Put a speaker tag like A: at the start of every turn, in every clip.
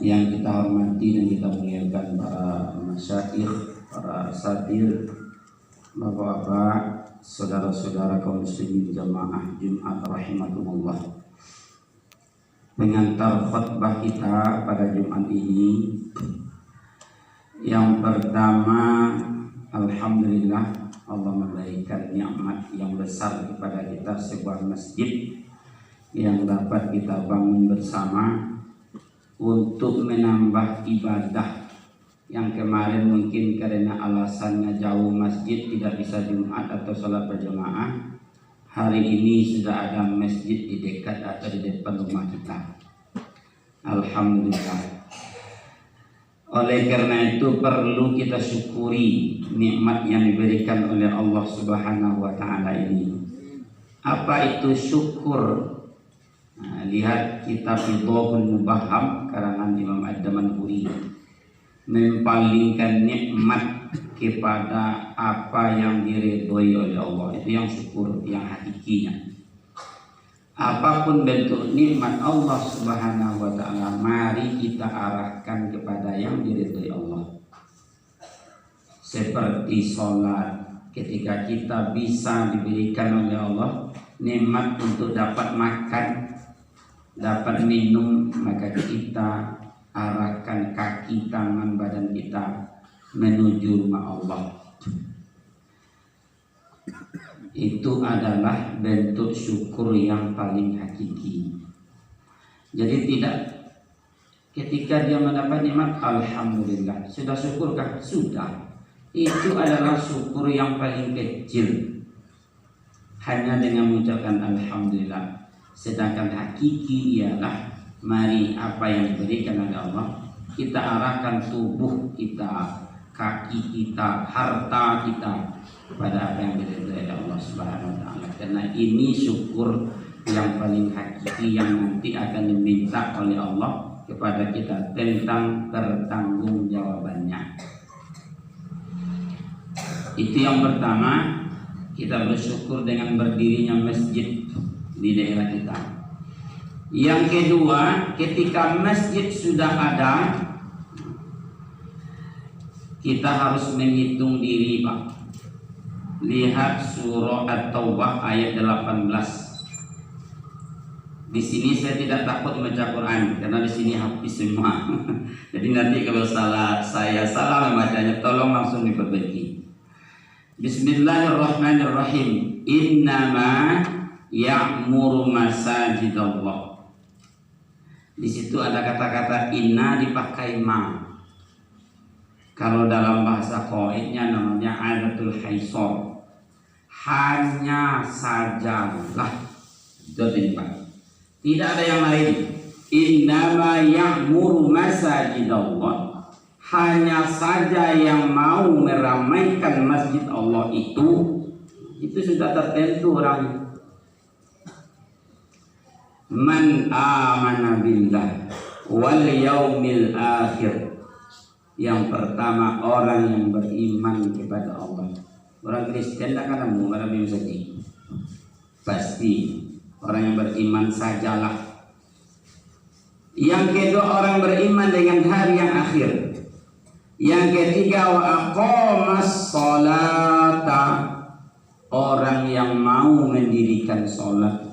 A: yang kita hormati dan kita muliakan para masyayikh, para asatir, bapak-bapak, saudara-saudara kaum muslimin jamaah Jumat rahimakumullah. Pengantar khutbah kita pada Jumat ini, yang pertama, alhamdulillah Allah memberikan nikmat yang besar kepada kita, sebuah masjid yang dapat kita bangun bersama untuk menambah ibadah yang kemarin mungkin karena alasannya jauh masjid tidak bisa Jumat atau sholat berjamaah. Hari ini sudah ada masjid di dekat atau di depan rumah kita. Alhamdulillah. Oleh karena itu perlu kita syukuri nikmat yang diberikan oleh Allah Subhanahu wa taala ini. Apa itu syukur? Nah, lihat kitab Idhahul Mubaham karangan Imam Ad-Damanhuri, mempalingkan nikmat kepada apa yang diridhoi oleh Allah. Itu yang syukur, yang hakikinya. Apapun bentuk nikmat Allah Subhanahu wa taala, mari kita arahkan kepada yang diridhoi Allah. Seperti sholat, ketika kita bisa diberikan oleh Allah nikmat untuk dapat makan, dapat minum, maka kita arahkan kaki, tangan, badan kita menuju rumah Allah. Itu adalah bentuk syukur yang paling hakiki. Jadi tidak ketika dia mendapat nikmat, alhamdulillah, sudah syukurkah? Sudah. Itu adalah syukur yang paling kecil, hanya dengan mengucapkan alhamdulillah. Sedangkan hakiki ialah mari apa yang diberikan oleh Allah kita arahkan tubuh kita, kaki kita, harta kita kepada apa yang diberikan oleh Allah Subhanahu wa taala. Karena ini syukur yang paling hakiki yang nanti akan diminta oleh Allah kepada kita tentang pertanggungjawabannya. Itu yang pertama, kita bersyukur dengan berdirinya masjid di daerah kita. Yang kedua, ketika masjid sudah ada, kita harus menghitung diri, Pak. Lihat surah At-Taubah ayat 18. Di sini saya tidak takut membaca Quran karena di sini hafiz semua. Jadi nanti kalau saya salah membacanya, tolong langsung diperbaiki. Bismillahirrahmanirrahim. Innama ya'muru masajidallah. Di situ ada kata-kata inna dipakai ma. Kalau dalam bahasa qaidnya namanya adatul haisor. Hanya sajalah. Itu artinya. Tidak ada yang lain. Innama ya'muru masajidallah. Hanya saja yang mau meramaikan masjid Allah itu sudah tertentu orangnya. Man amana billah wal yaumil akhir. Yang pertama orang yang beriman kepada Allah. Orang Kristen tak akan mau mengalami sedih. Pasti orang yang beriman sajalah. Yang kedua orang beriman dengan hari yang akhir. Yang ketiga wa aqamas sholata. Orang yang mau mendirikan sholat.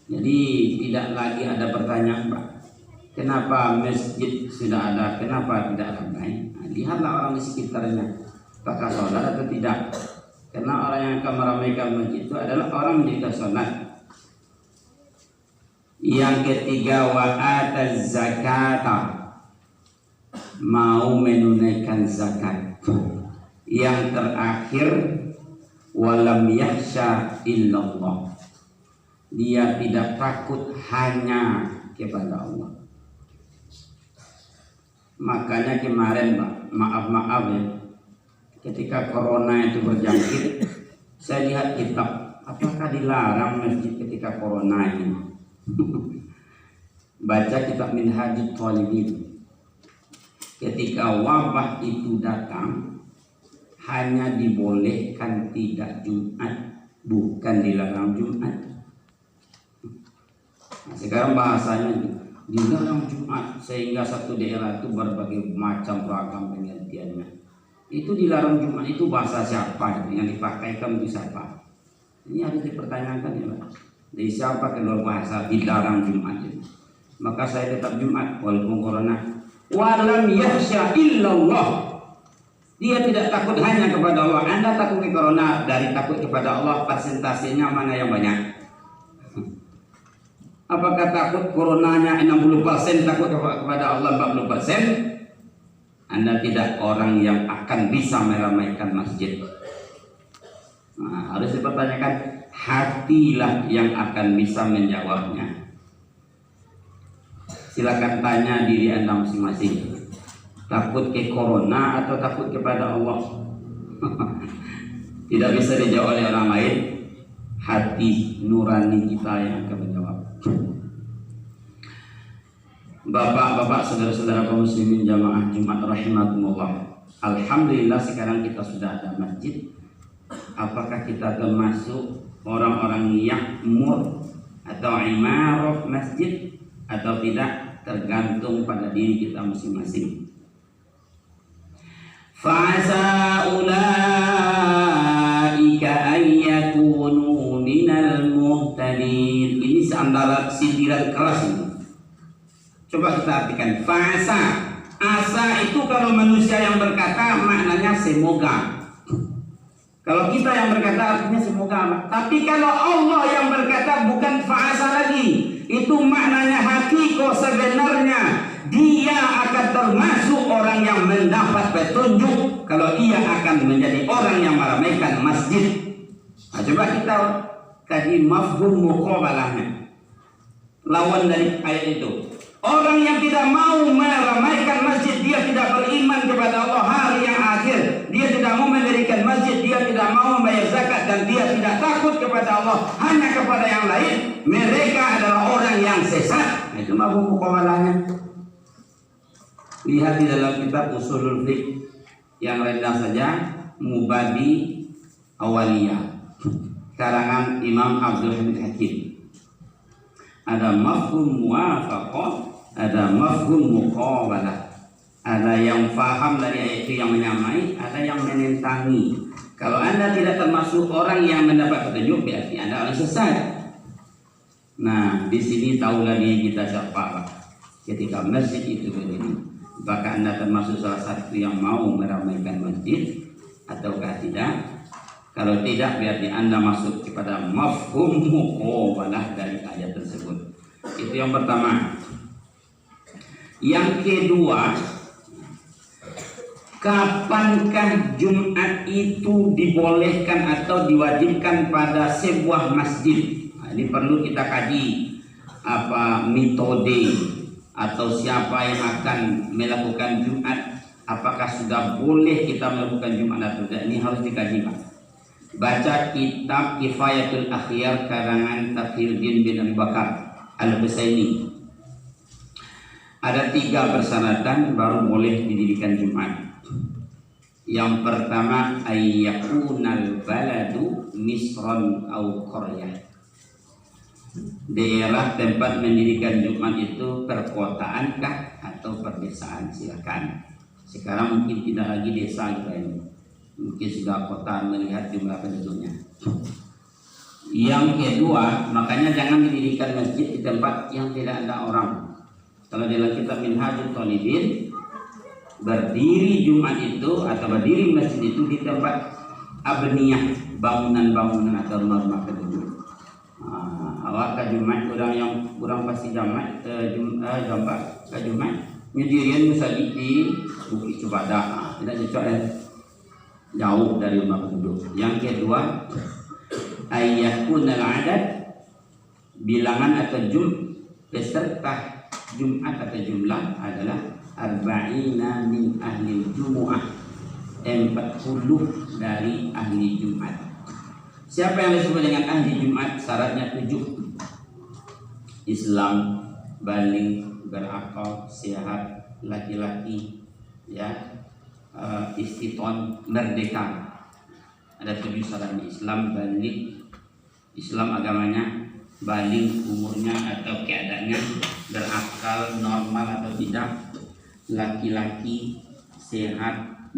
A: Jadi tidak lagi ada pertanyaan, Pak, kenapa masjid sudah ada, kenapa tidak ramai? Nah, lihatlah orang di sekitarnya, apakah sholat atau tidak. Karena orang yang akan meramaikan masjid itu adalah orang mendirikan sholat. Yang ketiga wa ataz zakata, mau menunaikan zakat. Yang terakhir walam yakhsha illallah, dia tidak takut hanya kepada Allah. Makanya kemarin, Pak, maaf ya, ketika corona itu berjangkit, saya lihat kitab, apakah dilarang masjid ketika corona ini? Baca kitab Minhajut Thalibin. Ketika wabah itu datang, hanya dibolehkan tidak Jumat, bukan dilarang Jumat. Nah, sekarang bahasanya dilarang Jumat, sehingga satu daerah itu berbagai macam ragam pengertiannya. Itu dilarang Jumat itu bahasa siapa yang dipakaikan itu siapa? Ini harus dipertanyakan ya Pak. Dari siapa keluar bahasa dilarang Jumat itu? Maka saya tetap Jumat walaupun corona. Walam yakhsha illallah. Dia tidak takut hanya kepada Allah. Anda takut ke corona, dari takut kepada Allah persentasenya mana yang banyak? Apakah takut coronanya 60%, takut kepada Allah 40%? Anda tidak orang yang akan bisa meramaikan masjid. Nah, harus dipertanyakan, hatilah yang akan bisa menjawabnya. Silakan tanya diri Anda masing-masing. Takut ke corona atau takut kepada Allah? Tidak bisa dijawab oleh orang lain. Hati nurani kita yang akan menjawab. Bapak-bapak, saudara-saudara kaum muslimin jamaah Jumat rahimakumullah. Alhamdulillah sekarang kita sudah ada masjid. Apakah kita termasuk orang-orang yakmur atau imarah masjid atau tidak, tergantung pada diri kita masing-masing. Fa'asa ulaika ayyakunu minal muhtadin. Ini seantara sindiran keras ini. Coba kita artikan. Fa'asa, asa itu kalau manusia yang berkata maknanya semoga. Kalau kita yang berkata artinya semoga. Tapi kalau Allah yang berkata bukan fa'asa lagi. Itu maknanya hakiko sebenarnya. Dia akan termasuk orang yang mendapat petunjuk kalau ia akan menjadi orang yang meramaikan masjid. Nah, coba kita kaji mafhum muqabalahnya. Lawan dari ayat itu. Orang yang tidak mau meramaikan masjid, dia tidak beriman kepada Allah hari yang akhir. Dia tidak mau mendirikan masjid, dia tidak mau membayar zakat, dan dia tidak takut kepada Allah, hanya kepada yang lain. Mereka adalah orang yang sesat. Itu mafhum muqabalahnya. Lihat di dalam kitab Ushulul Fiqh yang rendah saja, Mubadi Awaliyah karangan Imam Abdul Hamid Hakim. Ada mafhum muwafaqah, ada mafhum muqabalah. Ada yang faham dari ayat itu yang menyamai, ada yang menentangi. Kalau Anda tidak termasuk orang yang mendapat petunjuk, berarti Anda orang sesat. Nah, di sini tahulah diri kita siapa. Ketika masjid itu berdiri, apakah Anda termasuk salah satu yang mau meramaikan masjid ataukah tidak? Kalau tidak, berarti Anda masuk kepada mafhum muqabalah dari ayat tersebut. Itu yang pertama. Yang kedua, kapankah Jumat itu dibolehkan atau diwajibkan pada sebuah masjid? Nah, ini perlu kita kaji apa metode atau siapa yang akan melakukan Jumat, apakah sudah boleh kita melakukan Jumat atau tidak. Ini harus dikaji Pak. Baca kitab Kifayatul Akhyar karangan Taqiyuddin bin Abi Bakar Al-Husaini. Ada 3 persyaratan baru boleh didirikan Jumat. Yang pertama, ayyakunal baladu misran au qaryah. Daerah tempat mendirikan Jumat itu perkotaankah atau perdesaan? Silakan. Sekarang mungkin tidak lagi desa kita ini, mungkin sudah kota melihat jumlah penduduknya. Yang kedua, makanya jangan didirikan masjid di tempat yang tidak ada orang. Kalau dalam kitab Minhajul Talibin, berdiri Jumat itu atau berdiri masjid itu di tempat abniyah, bangunan-bangunan atau rumah-rumah penduduk. Awak ke Jumat orang yang kurang pasti Jumat Jumat ke Jumat nyediain masjid di Bukit Cibadak, tidak cocok jauh dari rumah penduduk. Yang kedua, ayyakunal adad, bilangan atau peserta Jumat atau jumlah adalah arba'ina min ahli Jumu'ah, 40 dari ahli Jumat. Siapa yang disebut dengan ahli Jumat? Syaratnya 7. Islam, balik, berakal, sehat, laki-laki, ya, istiton, merdeka. Ada 7 syaratnya. Islam, balik, Islam agamanya balik umurnya atau keadaannya, berakal normal atau tidak, laki-laki sehat